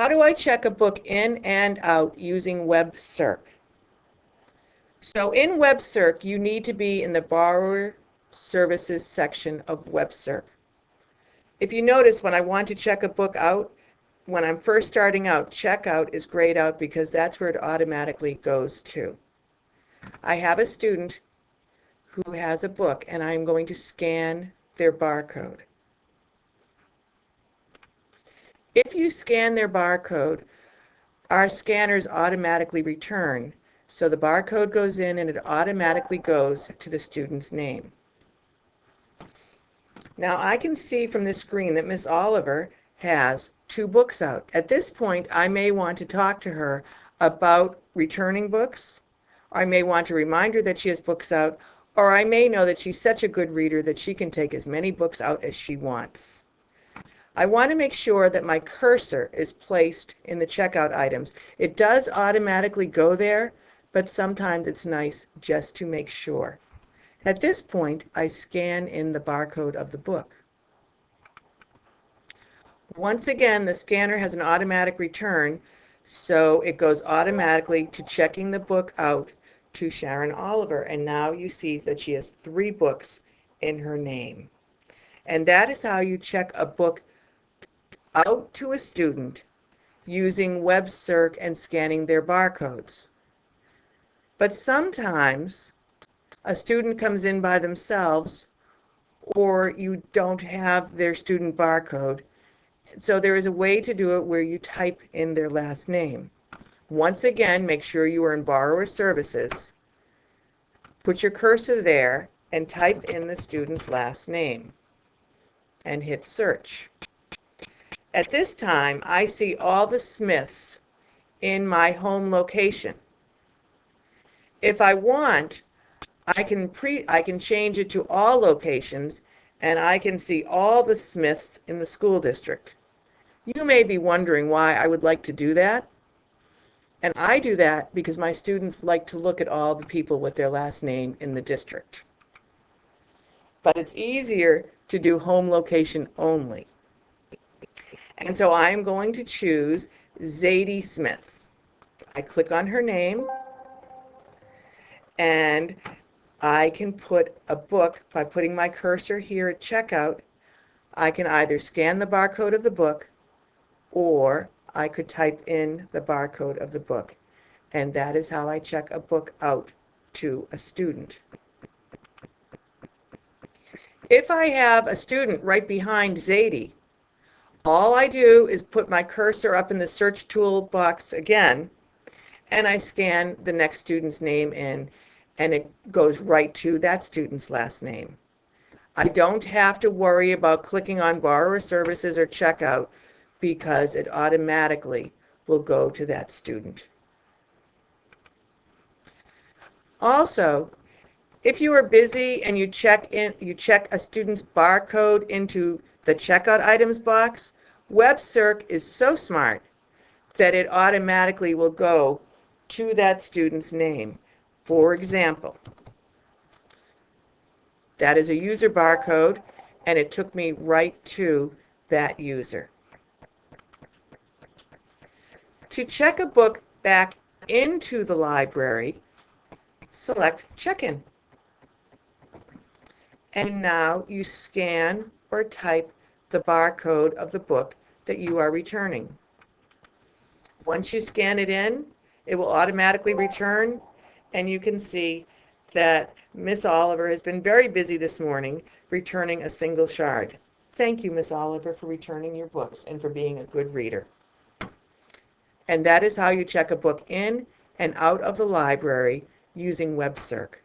How do I check a book in and out using webcirc? So in webcirc, you need to be in the Borrower Services section of webcirc. If you notice, when I want to check a book out, when I'm first starting out, checkout is grayed out because that's where it automatically goes to. I have a student who has a book, and I'm going to scan their barcode. If you scan their barcode, our scanners automatically return. So the barcode goes in and it automatically goes to the student's name. Now I can see from this screen that Miss Oliver has 2 books out. At this point, I may want to talk to her about returning books. I may want to remind her that she has books out, or I may know that she's such a good reader that she can take as many books out as she wants. I want to make sure that my cursor is placed in the checkout items. It does automatically go there, but sometimes it's nice just to make sure. At this point, I scan in the barcode of the book. Once again, the scanner has an automatic return, so it goes automatically to checking the book out to Sharon Oliver. And now you see that she has 3 books in her name. And that is how you check a book out to a student using webcirc and scanning their barcodes. But sometimes a student comes in by themselves, or you don't have their student barcode. So there is a way to do it where you type in their last name. Once again, make sure you are in Borrower Services. Put your cursor there and type in the student's last name and hit search. At this time, I see all the Smiths in my home location. If I want, I can change it to all locations, and I can see all the Smiths in the school district. You may be wondering why I would like to do that. And I do that because my students like to look at all the people with their last name in the district. But it's easier to do home location only. And so I'm going to choose Zadie Smith. I click on her name, and I can put a book by putting my cursor here at checkout. I can either scan the barcode of the book, or I could type in the barcode of the book. And that is how I check a book out to a student. If I have a student right behind Zadie, all I do is put my cursor up in the search toolbox again, and I scan the next student's name in, and it goes right to that student's last name. I don't have to worry about clicking on Borrower Services or Checkout because it automatically will go to that student. Also, if you are busy and you check a student's barcode into the checkout items box, webcirc is so smart that it automatically will go to that student's name. For example, that is a user barcode, and it took me right to that user. To check a book back into the library, select Check-in. And now you scan or type the barcode of the book that you are returning. Once you scan it in, it will automatically return, and you can see that Miss Oliver has been very busy this morning returning a single shard. Thank you, Miss Oliver, for returning your books and for being a good reader. And that is how you check a book in and out of the library using webcirc.